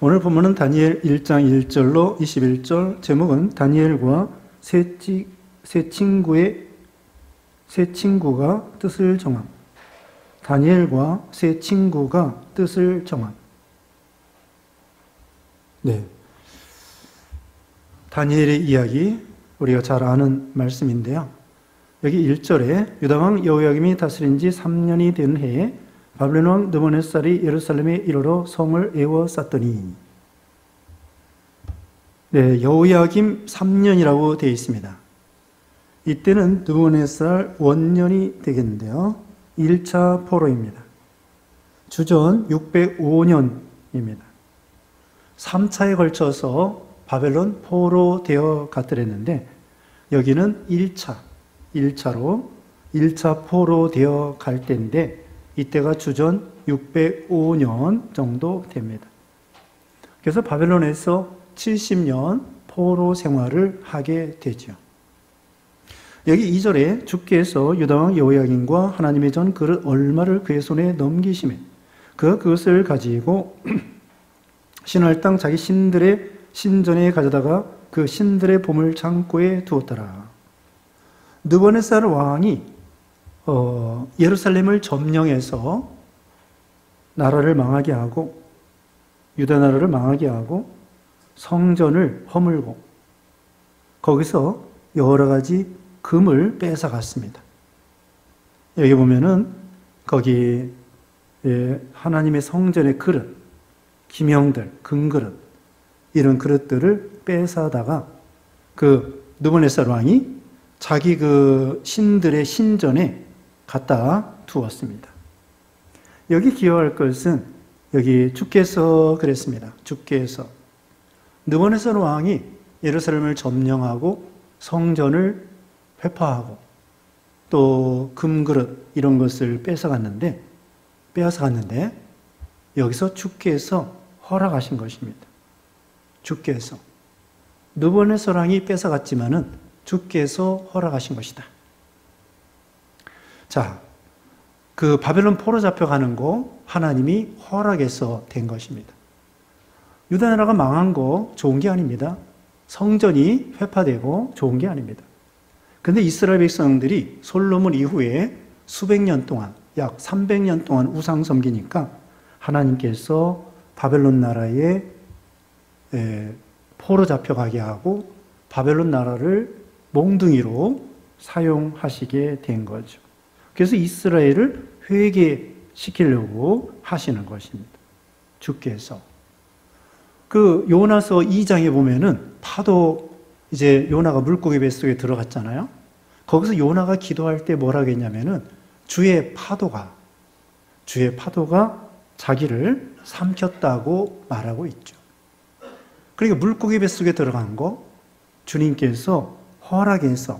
오늘 본문은 다니엘 1장 1절로 21절, 제목은 다니엘과 새 친구가 뜻을 정함. 다니엘과 새 친구가 뜻을 정함. 네. 다니엘의 이야기, 우리가 잘 아는 말씀인데요. 여기 1절에 유다왕 여호야김이 다스린 지 3년이 된 해에 바벨론 왕 느부갓네살이 예루살렘에 이르러 성을 에워쌌더니, 네, 여호야김 3년이라고 되어 있습니다. 이때는 느부갓네살 원년이 되겠는데요. 1차 포로입니다. 주전 605년입니다. 3차에 걸쳐서 바벨론 포로 되어 갔더랬는데 여기는 1차로 1차 포로 되어 갈 때인데 이때가 주전 605년 정도 됩니다. 그래서 바벨론에서 70년 포로 생활을 하게 되죠. 여기 2절에 주께서 유다왕 여호야김과 하나님의 전 그릇 얼마를 그의 손에 넘기시매 그가 그것을 가지고 신할 땅 자기 신들의 신전에 가져다가 그 신들의 보물 창고에 두었더라. 느부갓네살 왕이 예루살렘을 점령해서 나라를 망하게 하고 유다 나라를 망하게 하고 성전을 허물고 거기서 여러 가지 금을 뺏어갔습니다. 여기 보면은 거기 하나님의 성전의 그릇, 기명들, 금그릇 이런 그릇들을 뺏어다가 그 느부갓네살 왕이 자기 그 신들의 신전에 갖다 두었습니다. 여기 기억할 것은 여기 주께서 그랬습니다. 주께서 느부갓네살 왕이 예루살렘을 점령하고 성전을 회파하고 또 금그릇 이런 것을 빼앗아갔는데 여기서 주께서 허락하신 것입니다. 주께서 느부갓네살 왕이 뺏어갔지만은 주께서 허락하신 것이다. 자, 그 바벨론 포로 잡혀가는 거 하나님이 허락해서 된 것입니다. 유다 나라가 망한 거 좋은 게 아닙니다. 성전이 회파되고 좋은 게 아닙니다. 근데 이스라엘 백성들이 솔로몬 이후에 수백 년 동안, 약 300년 동안 우상 섬기니까 하나님께서 바벨론 나라에 포로 잡혀가게 하고 바벨론 나라를 몽둥이로 사용하시게 된 거죠. 그래서 이스라엘을 회개시키려고 하시는 것입니다. 주께서. 그 요나서 2장에 보면은 파도, 이제 요나가 물고기 뱃속에 들어갔잖아요. 거기서 요나가 기도할 때 뭐라고 했냐면은 주의 파도가 자기를 삼켰다고 말하고 있죠. 그러니까 물고기 뱃속에 들어간 거 주님께서 허락해서,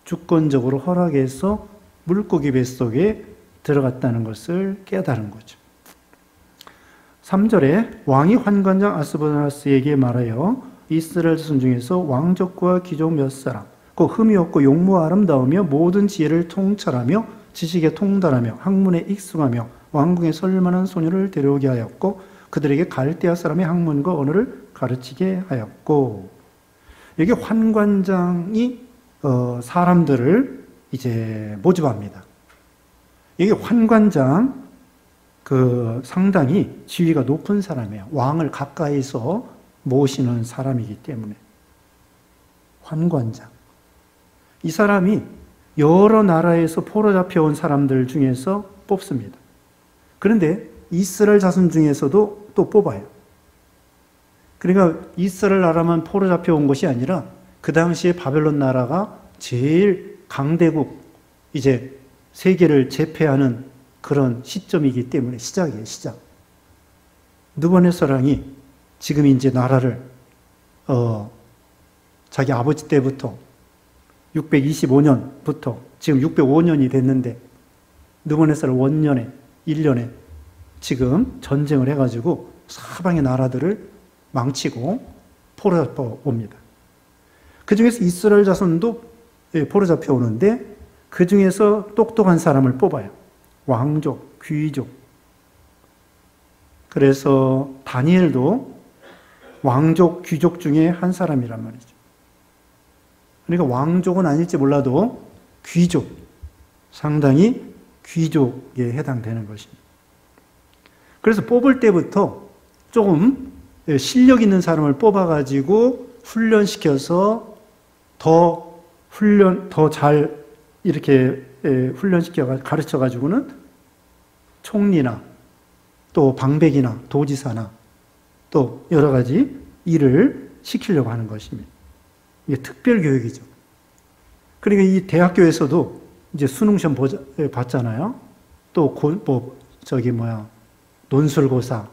주권적으로 허락해서 물고기 뱃속에 들어갔다는 것을 깨달은 거죠. 3절에 왕이 환관장 아스바나스에게 말하여 이스라엘 자손 중에서 왕족과 귀족 몇 사람, 그 흠이 없고 용모 아름다우며 모든 지혜를 통찰하며 지식에 통달하며 학문에 익숙하며 왕궁에 설만한 소녀를 데려오게 하였고 그들에게 갈대아 사람의 학문과 언어를 가르치게 하였고, 여기 환관장이 사람들을 이제 모집합니다. 여기 환관장 상당히 지위가 높은 사람이에요. 왕을 가까이서 모시는 사람이기 때문에. 환관장. 이 사람이 여러 나라에서 포로 잡혀온 사람들 중에서 뽑습니다. 그런데 이스라엘 자손 중에서도 또 뽑아요. 그러니까 이스라엘 나라만 포로 잡혀온 것이 아니라 그 당시에 바벨론 나라가 제일 강대국, 이제 세계를 제패하는 그런 시점이기 때문에 시작이에요, 시작. 느부갓네살 왕이 지금 이제 나라를 자기 아버지 때부터 625년부터 지금 605년이 됐는데 느부갓네살 원년에 1년에 지금 전쟁을 해가지고 사방의 나라들을 망치고 포로 잡혀옵니다. 그 중에서 이스라엘 자손도 포로 잡혀오는데 그 중에서 똑똑한 사람을 뽑아요. 왕족, 귀족. 그래서 다니엘도 왕족, 귀족 중에 한 사람이란 말이죠. 그러니까 왕족은 아닐지 몰라도 귀족, 상당히 귀족에 해당되는 것입니다. 그래서 뽑을 때부터 조금 실력 있는 사람을 뽑아가지고 훈련시켜서 더 잘 이렇게 훈련시켜 가르쳐가지고는 총리나 또 방백이나 도지사나 또 여러 가지 일을 시키려고 하는 것입니다. 이게 특별 교육이죠. 그러니까 이 대학교에서도 이제 수능시험 봤잖아요. 또 논술고사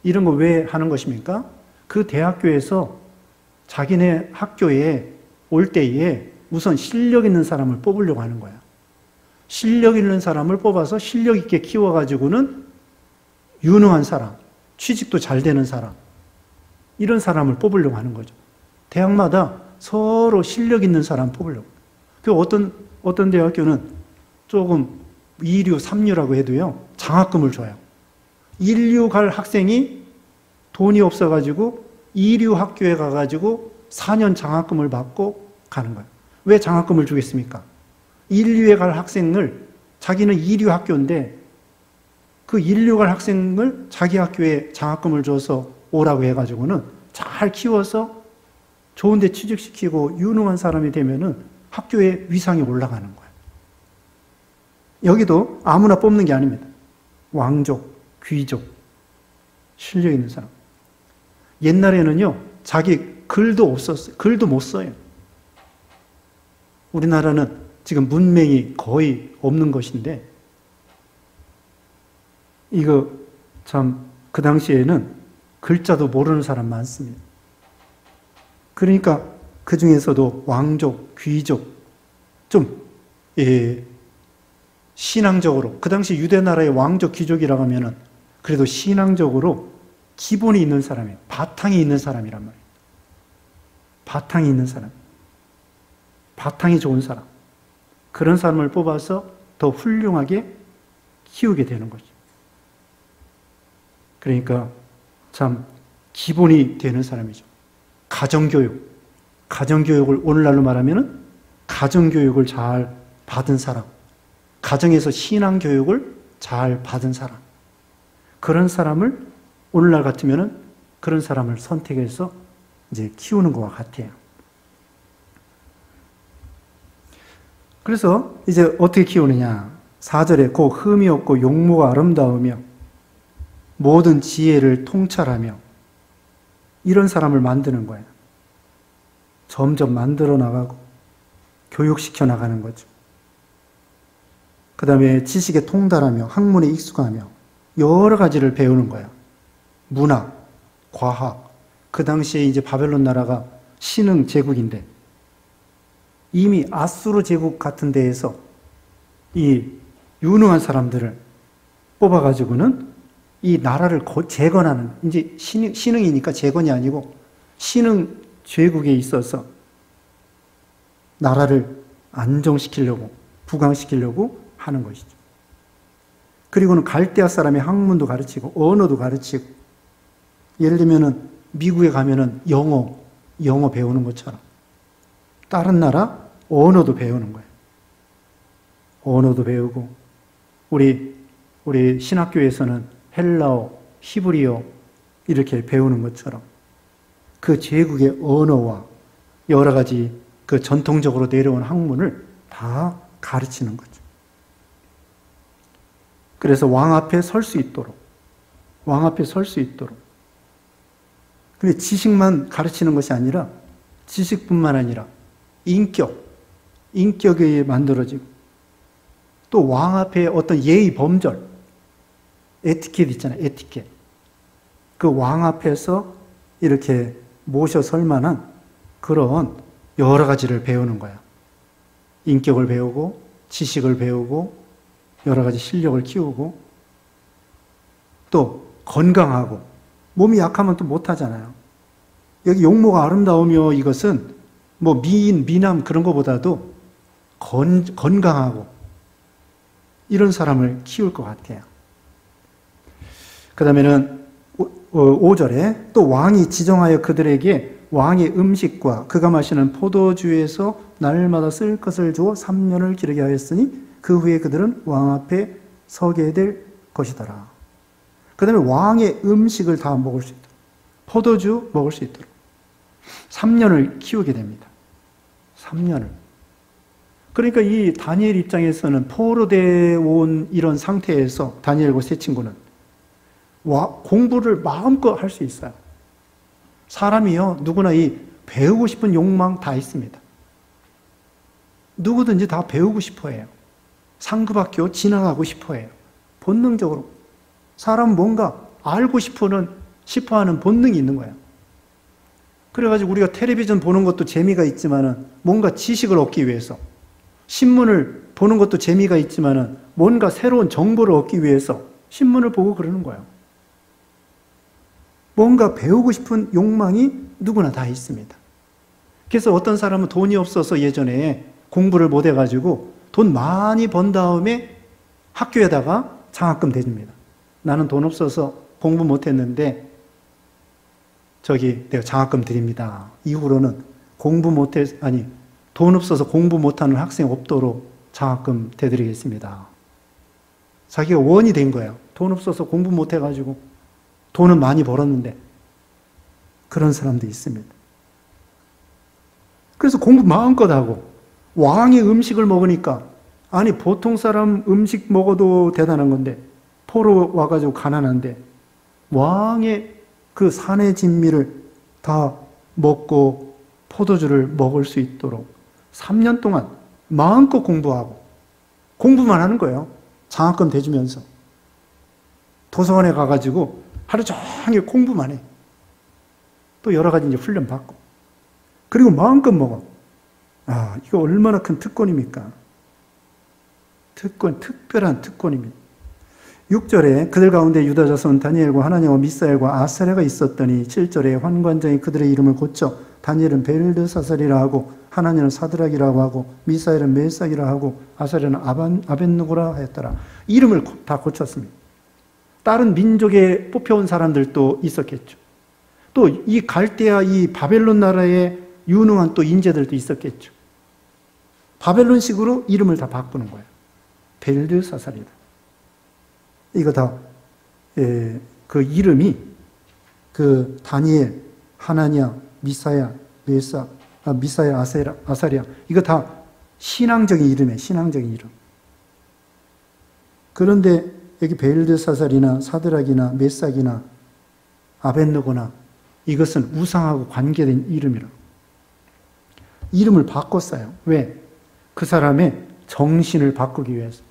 이런 거 왜 하는 것입니까? 그 대학교에서 자기네 학교에 올 때에 우선 실력 있는 사람을 뽑으려고 하는 거야. 실력 있는 사람을 뽑아서 실력 있게 키워가지고는 유능한 사람, 취직도 잘 되는 사람, 이런 사람을 뽑으려고 하는 거죠. 대학마다 서로 실력 있는 사람 뽑으려고. 그 어떤 대학교는 조금 2류, 3류라고 해도요, 장학금을 줘요. 1류 갈 학생이 돈이 없어가지고 2류 학교에 가가지고 4년 장학금을 받고 가는 거예요. 왜 장학금을 주겠습니까? 1류에 갈 학생을, 자기는 2류 학교인데 그 1류 갈 학생을 자기 학교에 장학금을 줘서 오라고 해가지고는 잘 키워서 좋은 데 취직시키고 유능한 사람이 되면은 학교의 위상이 올라가는 거예요. 여기도 아무나 뽑는 게 아닙니다. 왕족, 귀족, 실력 있는 사람. 옛날에는요, 자기 글도 없었어요. 글도 못 써요. 우리나라는 지금 문맹이 거의 없는 것인데, 이거 참 그 당시에는 글자도 모르는 사람 많습니다. 그러니까 그 중에서도 왕족, 귀족, 좀 신앙적으로, 그 당시 유대 나라의 왕족, 귀족이라고 하면은 그래도 신앙적으로 기본이 있는 사람이에요. 바탕이 있는 사람이란 말이에요. 바탕이 있는 사람. 바탕이 좋은 사람. 그런 사람을 뽑아서 더 훌륭하게 키우게 되는 거죠. 그러니까 참 기본이 되는 사람이죠. 가정교육. 가정교육을 오늘날로 말하면은 가정교육을 잘 받은 사람. 가정에서 신앙교육을 잘 받은 사람. 그런 사람을 오늘날 같으면은 그런 사람을 선택해서 이제 키우는 것과 같아요. 그래서 이제 어떻게 키우느냐. 4절에 곧 흠이 없고 용모가 아름다우며 모든 지혜를 통찰하며 이런 사람을 만드는 거예요. 점점 만들어 나가고 교육시켜 나가는 거죠. 그 다음에 지식에 통달하며 학문에 익숙하며 여러 가지를 배우는 거예요. 문학, 과학. 그 당시에 이제 바벨론 나라가 신흥 제국인데 이미 아수르 제국 같은 데에서 이 유능한 사람들을 뽑아가지고는 이 나라를 재건하는, 이제 신흥이니까 재건이 아니고 신흥 제국에 있어서 나라를 안정시키려고, 부강시키려고 하는 것이죠. 그리고는 갈대아 사람의 학문도 가르치고 언어도 가르치고, 예를 들면은 미국에 가면은 영어 배우는 것처럼 다른 나라 언어도 배우는 거예요. 언어도 배우고, 우리 신학교에서는 헬라어, 히브리어 이렇게 배우는 것처럼 그 제국의 언어와 여러 가지 그 전통적으로 내려온 학문을 다 가르치는 거죠. 그래서 왕 앞에 설 수 있도록, 근데 지식만 가르치는 것이 아니라, 지식뿐만 아니라 인격이 만들어지고, 또 왕 앞에 어떤 예의 범절, 에티켓 있잖아요, 에티켓. 그 왕 앞에서 이렇게 모셔 설 만한 그런 여러 가지를 배우는 거야. 인격을 배우고, 지식을 배우고, 여러 가지 실력을 키우고, 또 건강하고, 몸이 약하면 또 못하잖아요. 여기 용모가 아름다우며 이것은 뭐 미남 그런 것보다도 건강하고 이런 사람을 키울 것 같아요. 그 다음에는 5절에 또 왕이 지정하여 그들에게 왕의 음식과 그가 마시는 포도주에서 날마다 쓸 것을 주어 3년을 기르게 하였으니 그 후에 그들은 왕 앞에 서게 될 것이더라. 그 다음에 왕의 음식을 다 먹을 수 있도록, 포도주 먹을 수 있도록 3년을 키우게 됩니다. 3년을. 그러니까 이 다니엘 입장에서는 포로되어 온 이런 상태에서 다니엘과 세 친구는 공부를 마음껏 할 수 있어요. 사람이요, 누구나 이 배우고 싶은 욕망 다 있습니다. 누구든지 다 배우고 싶어 해요. 상급학교 진학하고 싶어 해요. 본능적으로. 사람은 뭔가 알고 싶어하는 본능이 있는 거예요. 그래가지고 우리가 텔레비전 보는 것도 재미가 있지만은 뭔가 지식을 얻기 위해서, 신문을 보는 것도 재미가 있지만은 뭔가 새로운 정보를 얻기 위해서 신문을 보고 그러는 거예요. 뭔가 배우고 싶은 욕망이 누구나 다 있습니다. 그래서 어떤 사람은 돈이 없어서 예전에 공부를 못 해가지고 돈 많이 번 다음에 학교에다가 장학금 대줍니다. 나는 돈 없어서 공부 못 했는데 내가 장학금 드립니다. 이후로는 돈 없어서 공부 못하는 학생 없도록 장학금 대드리겠습니다. 자기가 원이 된 거예요. 돈 없어서 공부 못 해가지고 돈은 많이 벌었는데. 그런 사람도 있습니다. 그래서 공부 마음껏 하고 왕의 음식을 먹으니까, 아니 보통 사람 음식 먹어도 대단한 건데 포로 와가지고 가난한데 왕의 그 산의 진미를 다 먹고 포도주를 먹을 수 있도록 3년 동안 마음껏 공부하고, 공부만 하는 거예요. 장학금 대주면서 도서관에 가가지고 하루 종일 공부만 해. 또 여러 가지 이제 훈련 받고, 그리고 마음껏 먹어. 이거 얼마나 큰 특권입니까? 특별한 특권입니다. 6절에 그들 가운데 유다 자손 다니엘과 하나냐와 미사엘과 아사랴가 있었더니 7절에 환관장이 그들의 이름을 고쳐 다니엘은 벨드사살이라 하고 하나냐는 사드락이라고 하고 미사엘은 멜삭이라 하고 아사랴는 아벤누고라 하였더라. 이름을 다 고쳤습니다. 다른 민족에 뽑혀온 사람들도 있었겠죠. 또 이 갈대아 이 바벨론 나라에 유능한 또 인재들도 있었겠죠. 바벨론식으로 이름을 다 바꾸는 거예요. 벨드사살이다. 이거 다, 그 이름이 그 다니엘, 하나냐, 미사야, 아사랴, 이거 다 신앙적인 이름이에요. 신앙적인 이름. 그런데 여기 벨드사살이나 사드락이나 메삭이나 아벤느고나 이것은 우상하고 관계된 이름이라고. 이름을 바꿨어요. 왜? 그 사람의 정신을 바꾸기 위해서.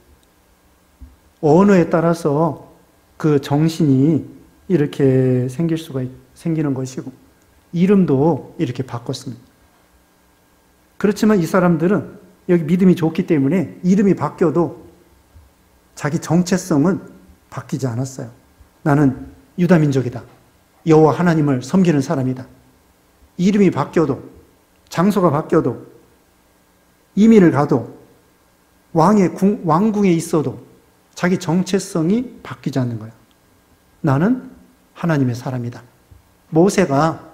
언어에 따라서 그 정신이 이렇게 생기는 것이고, 이름도 이렇게 바꿨습니다. 그렇지만 이 사람들은 여기 믿음이 좋기 때문에 이름이 바뀌어도 자기 정체성은 바뀌지 않았어요. 나는 유다민족이다. 여호와 하나님을 섬기는 사람이다. 이름이 바뀌어도, 장소가 바뀌어도, 이민을 가도, 왕궁에 있어도 자기 정체성이 바뀌지 않는 거예요. 나는 하나님의 사람이다. 모세가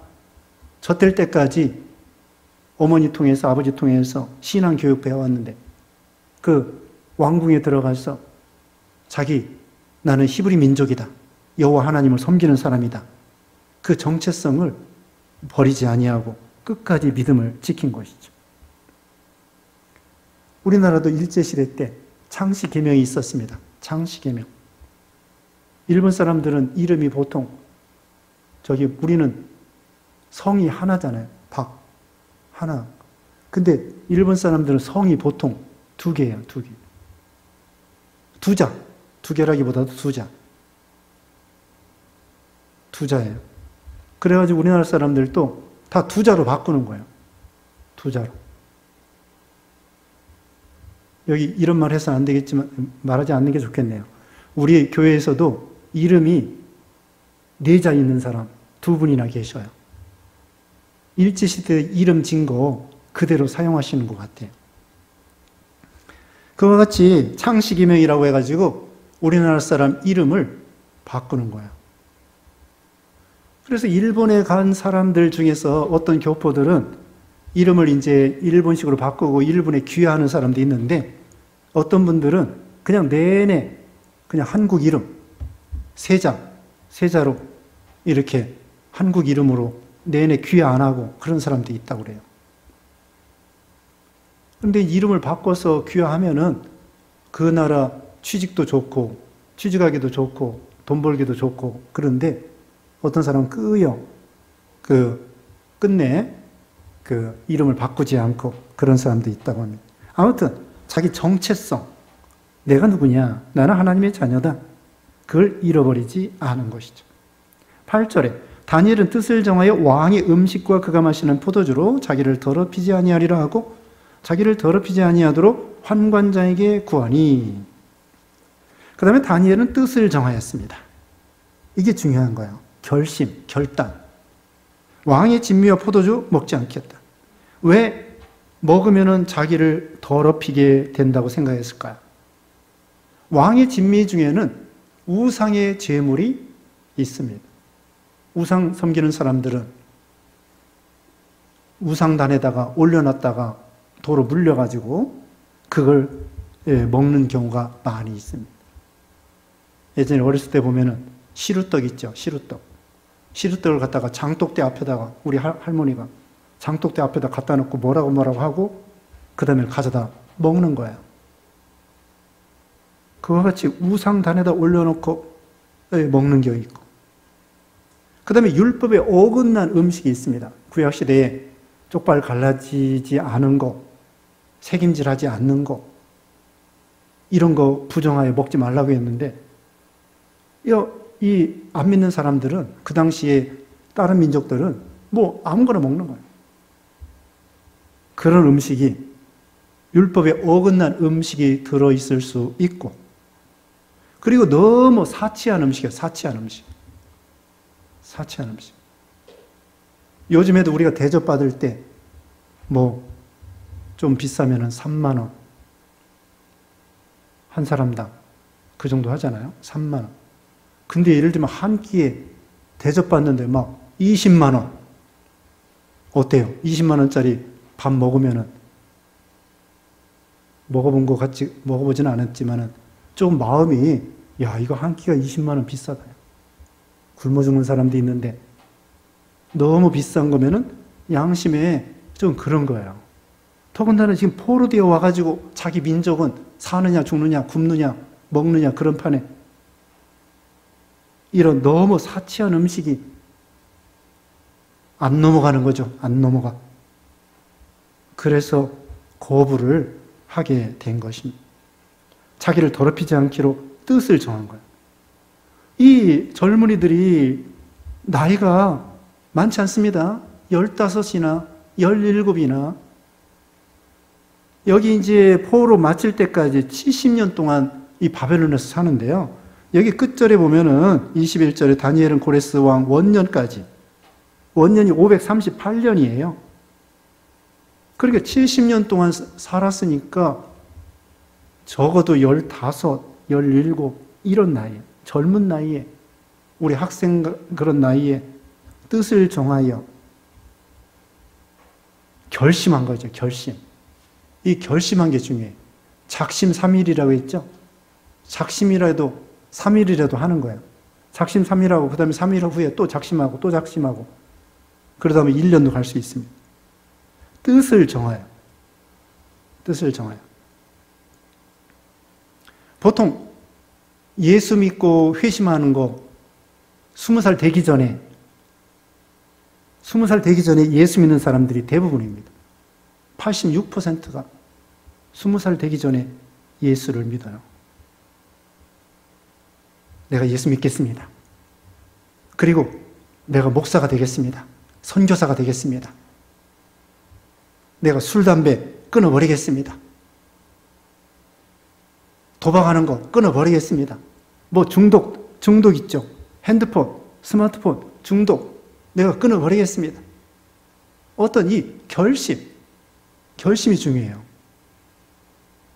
젖될 때까지 어머니 통해서, 아버지 통해서 신앙 교육 배워왔는데 그 왕궁에 들어가서 나는 히브리 민족이다. 여호와 하나님을 섬기는 사람이다. 그 정체성을 버리지 아니하고 끝까지 믿음을 지킨 것이죠. 우리나라도 일제시대 때 창씨개명이 있었습니다. 창씨개명. 일본 사람들은 이름이 보통 우리는 성이 하나잖아요. 하나. 근데 일본 사람들은 성이 보통 2개예요. 2개. 두자. 2개라기보다도 두자. 두자예요. 그래가지고 우리나라 사람들도 다 두자로 바꾸는 거예요. 두자로. 여기 이런 말 해서는 안 되겠지만 말하지 않는 게 좋겠네요. 우리 교회에서도 이름이 4자 있는 사람 2분이나 계셔요. 일제시대 이름 진 거 그대로 사용하시는 것 같아요. 그와 같이 창씨개명이라고 해가지고 우리나라 사람 이름을 바꾸는 거예요. 그래서 일본에 간 사람들 중에서 어떤 교포들은 이름을 이제 일본식으로 바꾸고 일본에 귀화하는 사람도 있는데, 어떤 분들은 그냥 내내 그냥 한국 이름, 세자로 이렇게 한국 이름으로 내내 귀화 안 하고 그런 사람도 있다고 그래요. 그런데 이름을 바꿔서 귀화하면은 그 나라 취직도 좋고, 취직하기도 좋고, 돈 벌기도 좋고, 그런데 어떤 사람은 끝내 이름을 바꾸지 않고 그런 사람도 있다고 합니다. 아무튼 자기 정체성, 내가 누구냐, 나는 하나님의 자녀다, 그걸 잃어버리지 않은 것이죠. 8절에 다니엘은 뜻을 정하여 왕의 음식과 그가 마시는 포도주로 자기를 더럽히지 아니하리라 하고 자기를 더럽히지 아니하도록 환관장에게 구하니. 그 다음에 다니엘은 뜻을 정하였습니다. 이게 중요한 거예요. 결심, 결단. 왕의 진미와 포도주 먹지 않겠다. 왜 먹으면은 자기를 더럽히게 된다고 생각했을까요? 왕의 진미 중에는 우상의 제물이 있습니다. 우상 섬기는 사람들은 우상단에다가 올려놨다가 도로 물려가지고 그걸 먹는 경우가 많이 있습니다. 예전에 어렸을 때 보면은 시루떡 있죠, 시루떡. 시루떡을 갖다가 장독대 앞에다가 우리 할머니가 장독대 앞에다 갖다 놓고 뭐라고 하고 그 다음에 가져다 먹는 거예요. 그와 같이 우상단에다 올려놓고 먹는 경우 있고, 그 다음에 율법에 어긋난 음식이 있습니다. 구약시대에 쪽발 갈라지지 않은 거, 새김질하지 않는 거, 이런 거 부정하여 먹지 말라고 했는데, 이 안 믿는 사람들은, 그 당시에 다른 민족들은 뭐 아무거나 먹는 거예요. 그런 음식이, 율법에 어긋난 음식이 들어있을 수 있고, 그리고 너무 사치한 음식이에요. 사치한 음식. 요즘에도 우리가 대접받을 때 좀 비싸면은 3만 원. 한 사람당 그 정도 하잖아요. 3만 원. 근데 예를 들면 한 끼에 대접받는데 막 20만 원. 어때요? 20만 원짜리 밥 먹으면은, 먹어보지는 않았지만은 조금 마음이, 야, 이거 한 끼가 20만 원 비싸다. 굶어 죽는 사람도 있는데 너무 비싼 거면은 양심에 좀 그런 거예요. 더군다나 지금 포로되어 와가지고 자기 민족은 사느냐 죽느냐 굶느냐 먹느냐 그런 판에 이런 너무 사치한 음식이 안 넘어가는 거죠. 안 넘어가. 그래서 거부를 하게 된 것입니다. 자기를 더럽히지 않기로 뜻을 정한 거예요. 이 젊은이들이 나이가 많지 않습니다. 15이나 17이나. 여기 이제 포로 마칠 때까지 70년 동안 이 바벨론에서 사는데요. 여기 끝절에 보면은 21절에 다니엘은 고레스 왕 원년까지, 원년이 538년이에요. 그러니까 70년 동안 살았으니까 적어도 15, 17 이런 나이에, 젊은 나이에, 우리 학생 그런 나이에 뜻을 정하여 결심한 거죠. 결심. 이 결심한 게 중요해요. 작심 3일이라고 했죠. 작심이라도 3일이라도 하는 거예요. 작심 3일하고 그 다음에 3일 후에 또 작심하고 또 작심하고 그러다 보면 1년도 갈 수 있습니다. 뜻을 정하여. 뜻을 정하여. 보통 예수 믿고 회심하는 거 20살 되기 전에 예수 믿는 사람들이 대부분입니다. 86%가 20살 되기 전에 예수를 믿어요. 내가 예수 믿겠습니다. 그리고 내가 목사가 되겠습니다. 선교사가 되겠습니다. 내가 술, 담배 끊어버리겠습니다. 도박하는 거 끊어버리겠습니다. 중독 있죠. 핸드폰, 스마트폰 중독 내가 끊어버리겠습니다. 어떤 이 결심이 중요해요.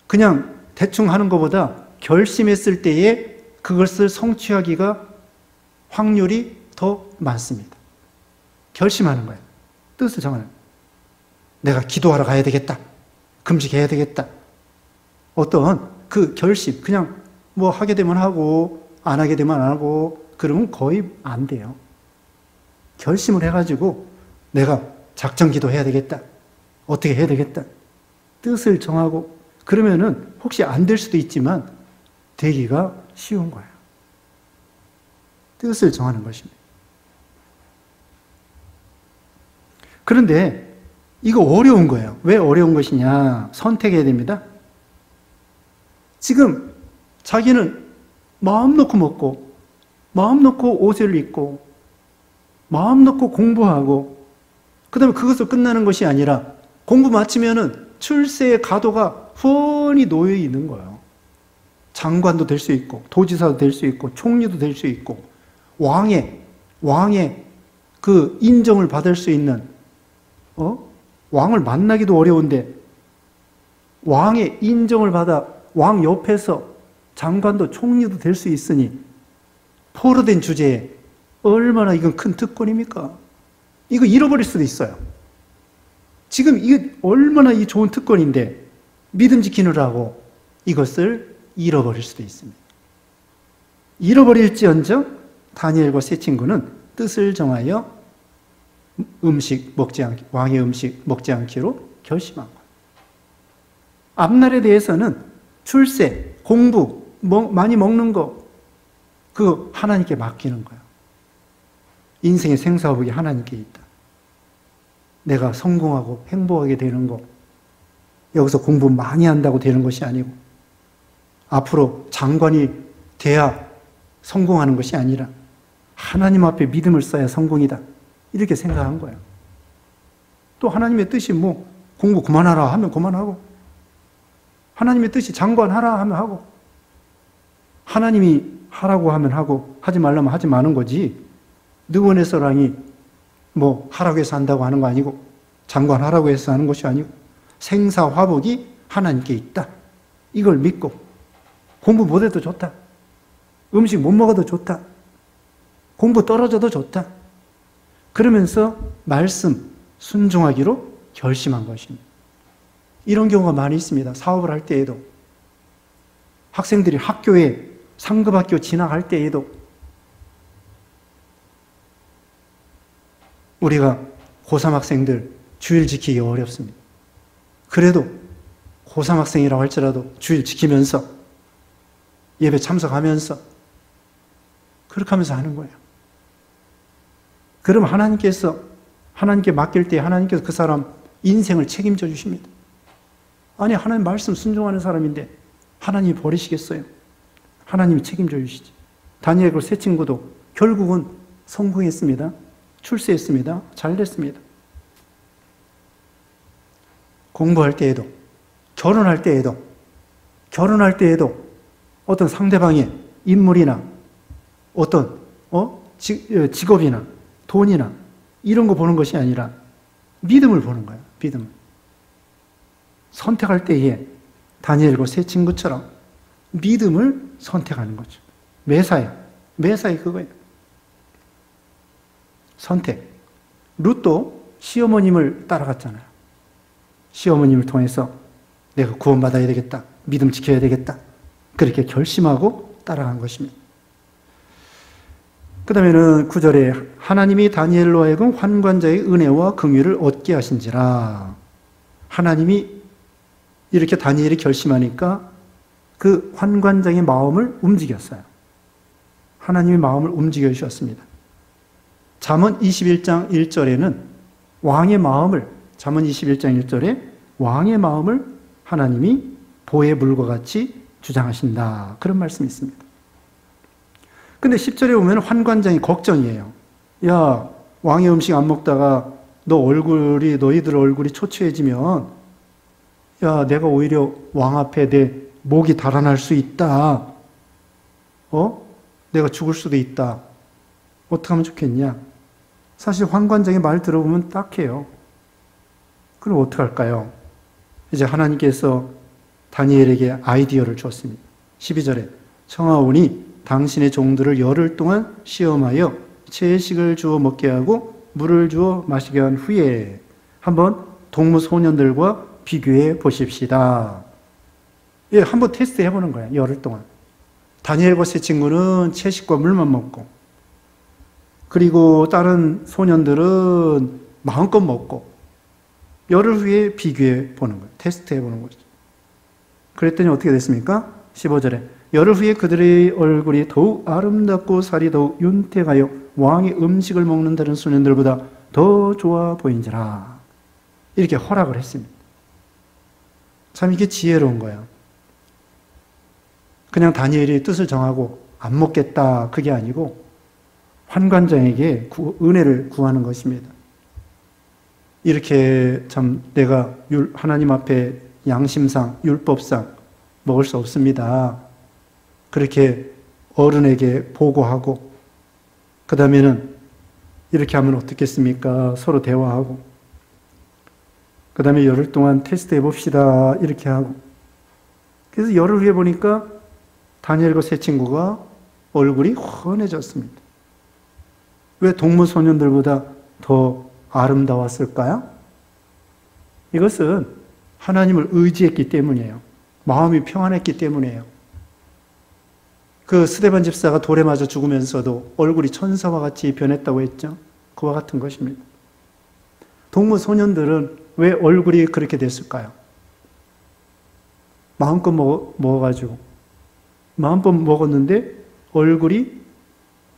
그냥 대충 하는 것보다 결심했을 때에 그것을 성취하기가 확률이 더 많습니다. 결심하는 거예요. 뜻을 정하는 거예요. 내가 기도하러 가야 되겠다. 금식해야 되겠다. 어떤 그 결심, 그냥 뭐 하게 되면 하고 안 하게 되면 안 하고 그러면 거의 안 돼요. 결심을 해가지고 내가 작정 기도해야 되겠다. 어떻게 해야 되겠다. 뜻을 정하고 그러면은 혹시 안 될 수도 있지만 되기가 쉬운 거예요. 뜻을 정하는 것입니다. 그런데 이거 어려운 거예요. 왜 어려운 것이냐? 선택해야 됩니다. 지금 자기는 마음 놓고 먹고 마음 놓고 옷을 입고 마음 놓고 공부하고 그 다음에 그것으로 끝나는 것이 아니라 공부 마치면은 출세의 가도가 훤히 놓여 있는 거예요. 장관도 될 수 있고 도지사도 될 수 있고 총리도 될 수 있고 왕의 그 인정을 받을 수 있는 왕을 만나기도 어려운데 왕의 인정을 받아 왕 옆에서 장관도 총리도 될 수 있으니 포로된 주제에 얼마나 이건 큰 특권입니까? 이거 잃어버릴 수도 있어요. 지금 이게 얼마나 이 좋은 특권인데 믿음 지키느라고 이것을 잃어버릴 수도 있습니다. 잃어버릴지언정 다니엘과 세 친구는 뜻을 정하여 왕의 음식 먹지 않기로 결심한 거예요. 앞날에 대해서는 출세, 공부, 많이 먹는 거, 그거 하나님께 맡기는 거예요. 인생의 생사화복이 하나님께 있다. 내가 성공하고 행복하게 되는 거, 여기서 공부 많이 한다고 되는 것이 아니고, 앞으로 장관이 돼야 성공하는 것이 아니라, 하나님 앞에 믿음을 써야 성공이다. 이렇게 생각한 거예요. 또 하나님의 뜻이 공부 그만하라 하면 그만하고, 하나님의 뜻이 장관하라 하면 하고, 하나님이 하라고 하면 하고, 하지 말라면 하지 마는 거지, 느부갓네살왕이 하라고 해서 한다고 하는 거 아니고, 장관하라고 해서 하는 것이 아니고, 생사화복이 하나님께 있다. 이걸 믿고, 공부 못해도 좋다. 음식 못 먹어도 좋다. 공부 떨어져도 좋다. 그러면서 말씀 순종하기로 결심한 것입니다. 이런 경우가 많이 있습니다. 사업을 할 때에도, 학생들이 학교에 상급학교 진학할 때에도 우리가 고3 학생들 주일 지키기 어렵습니다. 그래도 고3 학생이라고 할지라도 주일 지키면서 예배 참석하면서 그렇게 하면서 하는 거예요. 그럼 하나님께 맡길 때 하나님께서 그 사람 인생을 책임져 주십니다. 아니, 하나님 말씀 순종하는 사람인데 하나님이 버리시겠어요? 하나님이 책임져 주시지. 다니엘과 세 친구도 결국은 성공했습니다. 출세했습니다. 잘 됐습니다. 공부할 때에도, 결혼할 때에도 어떤 상대방의 인물이나 어떤 직업이나 돈이나 이런 거 보는 것이 아니라 믿음을 보는 거예요. 믿음을. 선택할 때에 다니엘과 세 친구처럼 믿음을 선택하는 거죠. 매사에 그거예요. 선택. 룻도 시어머님을 따라갔잖아요. 시어머님을 통해서 내가 구원받아야 되겠다. 믿음 지켜야 되겠다. 그렇게 결심하고 따라간 것입니다. 그 다음에는 9절에 하나님이 다니엘로 하여금 환관자의 은혜와 긍휼을 얻게 하신지라. 하나님이 이렇게 다니엘이 결심하니까 그 환관장의 마음을 움직였어요. 하나님의 마음을 움직여 주셨습니다. 잠언 21장 1절에는 잠언 21장 1절에 왕의 마음을 하나님이 보의 물과 같이 주장하신다. 그런 말씀이 있습니다. 근데 10절에 보면 환관장이 걱정이에요. 야, 왕의 음식 안 먹다가 너희들 얼굴이 초췌해지면 야, 내가 오히려 왕 앞에 내 목이 달아날 수 있다. 내가 죽을 수도 있다. 어떻게 하면 좋겠냐? 사실 환관장의 말 들어보면 딱해요. 그럼 어떻게 할까요? 이제 하나님께서 다니엘에게 아이디어를 주었습니다. 12절에 청하오니 당신의 종들을 열흘 동안 시험하여 채식을 주어 먹게 하고 물을 주어 마시게 한 후에 한번 동무소년들과 비교해 보십시다. 예, 한번 테스트 해보는 거예요. 열흘 동안. 다니엘과 세 친구는 채식과 물만 먹고, 그리고 다른 소년들은 마음껏 먹고, 열흘 후에 비교해 보는 거예요. 테스트 해보는 거죠. 그랬더니 어떻게 됐습니까? 15절에 열흘 후에 그들의 얼굴이 더욱 아름답고 살이 더욱 윤택하여 왕의 음식을 먹는 다른 소년들보다 더 좋아 보인지라. 이렇게 허락을 했습니다. 참 이게 지혜로운 거예요. 그냥 다니엘이 뜻을 정하고 안 먹겠다 그게 아니고 환관장에게 은혜를 구하는 것입니다. 이렇게 참 내가 하나님 앞에 양심상 율법상 먹을 수 없습니다. 그렇게 어른에게 보고하고 그 다음에는 이렇게 하면 어떻겠습니까? 서로 대화하고 그 다음에 열흘 동안 테스트 해봅시다. 이렇게 하고 그래서 열흘 후에 보니까 다니엘과 세 친구가 얼굴이 환해졌습니다. 왜 동무소년들보다 더 아름다웠을까요? 이것은 하나님을 의지했기 때문이에요. 마음이 평안했기 때문이에요. 그 스데반 집사가 돌에 맞아 죽으면서도 얼굴이 천사와 같이 변했다고 했죠. 그와 같은 것입니다. 동무소년들은 왜 얼굴이 그렇게 됐을까요? 마음껏 먹어가지고 마음껏 먹었는데 얼굴이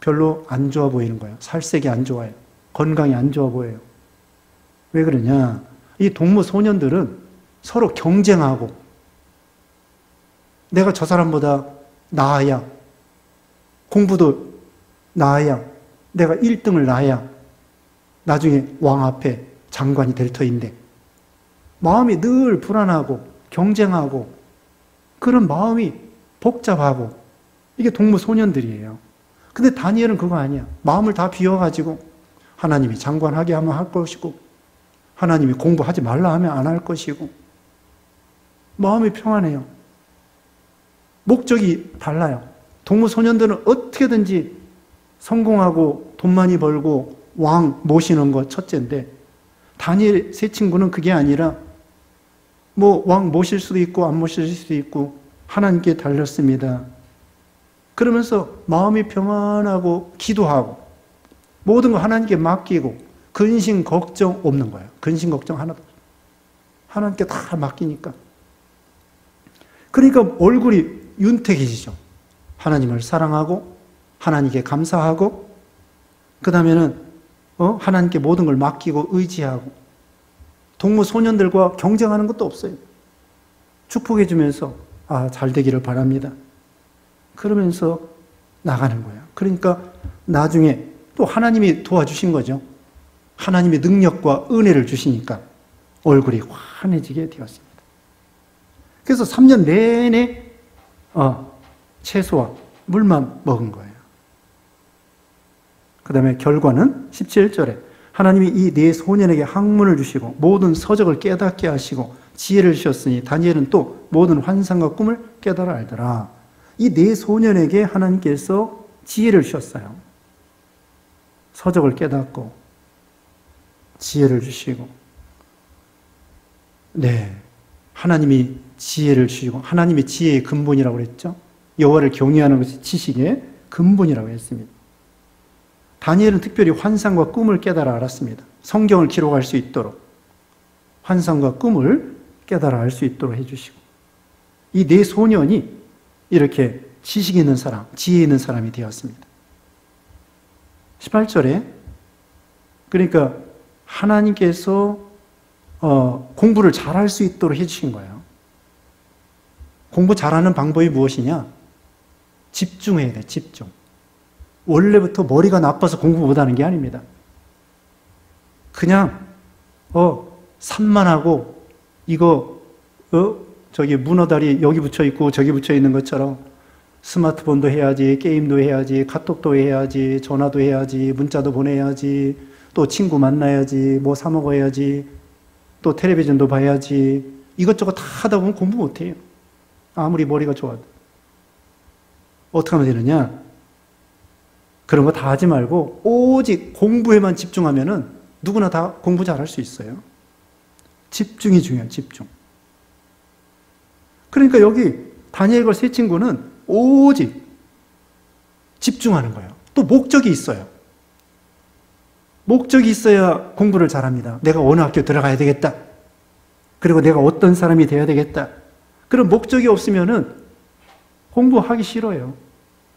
별로 안 좋아 보이는 거예요. 살색이 안 좋아요. 건강이 안 좋아 보여요. 왜 그러냐? 이 동무소년들은 서로 경쟁하고 내가 저 사람보다 나아야 공부도 나아야 내가 1등을 나아야 나중에 왕 앞에 장관이 될 터인데 마음이 늘 불안하고 경쟁하고 그런 마음이 복잡하고 이게 동무소년들이에요. 근데 다니엘은 그거 아니야. 마음을 다 비워가지고 하나님이 장관하게 하면 할 것이고 하나님이 공부하지 말라 하면 안 할 것이고 마음이 평안해요. 목적이 달라요. 동무소년들은 어떻게든지 성공하고 돈 많이 벌고 왕 모시는 것 첫째인데 다니엘 세 친구는 그게 아니라 뭐 왕 모실 수도 있고 안 모실 수도 있고 하나님께 달렸습니다. 그러면서 마음이 평안하고 기도하고 모든 거 하나님께 맡기고 근심 걱정 없는 거예요. 근심 걱정 하나도 없어요. 하나님께 다 맡기니까. 그러니까 얼굴이 윤택해지죠. 하나님을 사랑하고 하나님께 감사하고 그 다음에는 하나님께 모든 걸 맡기고 의지하고 동무소년들과 경쟁하는 것도 없어요. 축복해 주면서 잘 되기를 바랍니다. 그러면서 나가는 거예요. 그러니까 나중에 또 하나님이 도와주신 거죠. 하나님의 능력과 은혜를 주시니까 얼굴이 환해지게 되었습니다. 그래서 3년 내내 채소와 물만 먹은 거예요. 그 다음에 결과는 17절에 하나님이 이 네 소년에게 학문을 주시고 모든 서적을 깨닫게 하시고 지혜를 주셨으니 다니엘은 또 모든 환상과 꿈을 깨달아 알더라. 이 네 소년에게 하나님께서 지혜를 주셨어요. 서적을 깨닫고 지혜를 주시고 하나님이 지혜를 주시고 하나님의 지혜의 근본이라고 그랬죠. 여호와를 경외하는 것이 지식의 근본이라고 했습니다. 다니엘은 특별히 환상과 꿈을 깨달아 알았습니다. 성경을 기록할 수 있도록 환상과 꿈을 깨달아 알 수 있도록 해주시고 이 네 소년이 이렇게 지식 있는 사람, 지혜 있는 사람이 되었습니다. 18절에 그러니까 하나님께서 공부를 잘할 수 있도록 해주신 거예요. 공부 잘하는 방법이 무엇이냐? 집중해야 돼, 집중. 원래부터 머리가 나빠서 공부 못하는 게 아닙니다. 그냥 산만하고 이거 저기 문어다리 여기 붙여 있고 저기 붙여 있는 것처럼 스마트폰도 해야지, 게임도 해야지, 카톡도 해야지, 전화도 해야지, 문자도 보내야지, 또 친구 만나야지, 뭐 사 먹어야지, 또 텔레비전도 봐야지, 이것저것 다 하다 보면 공부 못해요. 아무리 머리가 좋아도. 어떻게 하면 되느냐? 그런 거 다 하지 말고 오직 공부에만 집중하면은 누구나 다 공부 잘할 수 있어요. 집중이 중요해요. 집중. 그러니까 여기 다니엘과 세 친구는 오직 집중하는 거예요. 또 목적이 있어요. 목적이 있어야 공부를 잘합니다. 내가 어느 학교 들어가야 되겠다. 그리고 내가 어떤 사람이 돼야 되겠다. 그런 목적이 없으면은 공부하기 싫어요.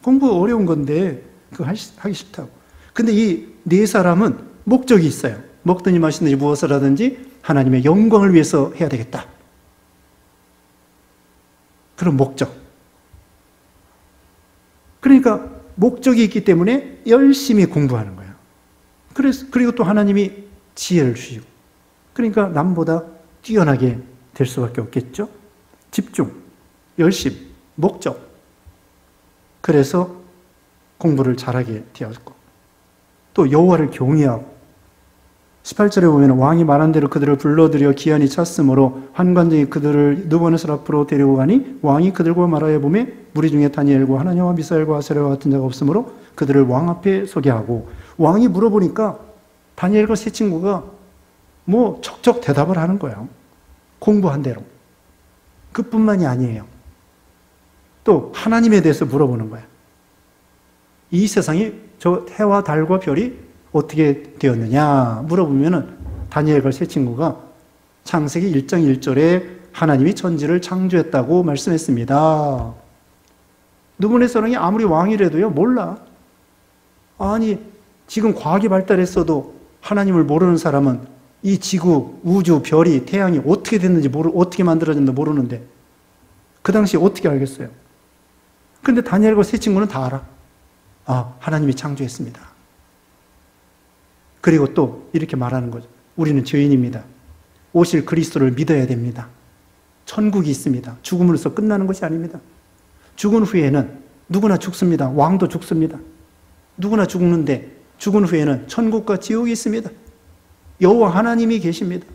공부 어려운 건데 그거 하기 싫다고. 근데 이 네 사람은 목적이 있어요. 먹든지 마시든지 무엇을 하든지 하나님의 영광을 위해서 해야 되겠다. 그런 목적. 그러니까 목적이 있기 때문에 열심히 공부하는 거예요. 그리고 또 하나님이 지혜를 주시고. 그러니까 남보다 뛰어나게 될 수밖에 없겠죠. 집중, 열심, 목적. 그래서 공부를 잘하게 되었고. 또 여호와를 경외하고. 18절에 보면 왕이 말한 대로 그들을 불러들여 기한이 찼으므로 환관장이 그들을 느부갓네살 앞으로 데리고 가니 왕이 그들과 말하여 보매 무리 중에 다니엘과 하나냐와 미사엘과 아사랴와 같은 자가 없으므로 그들을 왕 앞에 서게 하고. 왕이 물어보니까 다니엘과 세 친구가 뭐 척척 대답을 하는 거예요. 공부한 대로. 그뿐만이 아니에요. 또 하나님에 대해서 물어보는 거예요. 이 세상이 저 해와 달과 별이 어떻게 되었느냐 물어보면은 다니엘과 세 친구가 창세기 1장 1절에 하나님이 천지를 창조했다고 말씀했습니다. 느부갓네살이 아무리 왕이라도요 몰라. 아니 지금 과학이 발달했어도 하나님을 모르는 사람은 이 지구, 우주, 별이, 태양이 어떻게 됐는지 어떻게 만들어졌는지 모르는데 그 당시에 어떻게 알겠어요? 그런데 다니엘과 세 친구는 다 알아. 아, 하나님이 창조했습니다. 그리고 또 이렇게 말하는 거죠. 우리는 죄인입니다. 오실 그리스도를 믿어야 됩니다. 천국이 있습니다. 죽음으로써 끝나는 것이 아닙니다. 죽은 후에는 누구나 죽습니다. 왕도 죽습니다. 누구나 죽는데 죽은 후에는 천국과 지옥이 있습니다. 여호와 하나님이 계십니다.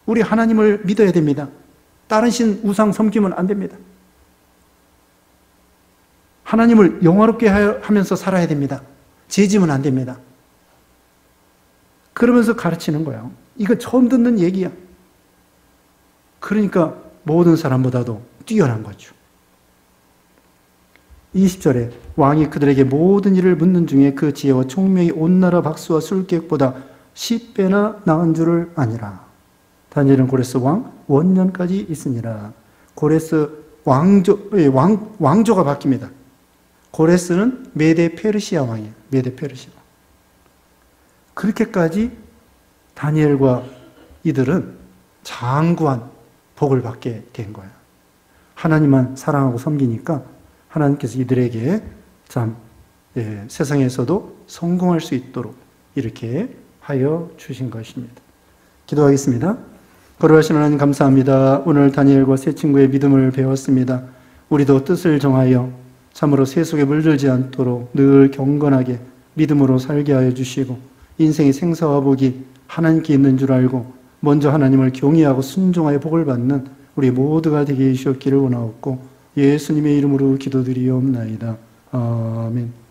우리 하나님을 믿어야 됩니다. 다른 신 우상 섬기면 안 됩니다. 하나님을 영화롭게 하면서 살아야 됩니다. 죄지면 안 됩니다. 그러면서 가르치는 거예요. 이거 처음 듣는 얘기야. 그러니까 모든 사람보다도 뛰어난 거죠. 20절에 왕이 그들에게 모든 일을 묻는 중에 그 지혜와 총명이 온 나라 박수와 술객보다 10배나 나은 줄을 아니라. 다니엘은 고레스 왕 원년까지 있으니라. 고레스 왕조가 바뀝니다. 고레스는 메데 페르시아 왕이에요. 메데 페르시아 왕. 그렇게까지 다니엘과 이들은 장구한 복을 받게 된 거예요. 하나님만 사랑하고 섬기니까 하나님께서 이들에게 참 세상에서도 성공할 수 있도록 이렇게 하여 주신 것입니다. 기도하겠습니다. 거룩하신 하나님 감사합니다. 오늘 다니엘과 세 친구의 믿음을 배웠습니다. 우리도 뜻을 정하여 참으로 세속에 물들지 않도록 늘 경건하게 믿음으로 살게 하여 주시고 인생의 생사와 복이 하나님께 있는 줄 알고 먼저 하나님을 경외하고 순종하여 복을 받는 우리 모두가 되게 해주셨기를 원하옵고 예수님의 이름으로 기도드리옵나이다. 아멘.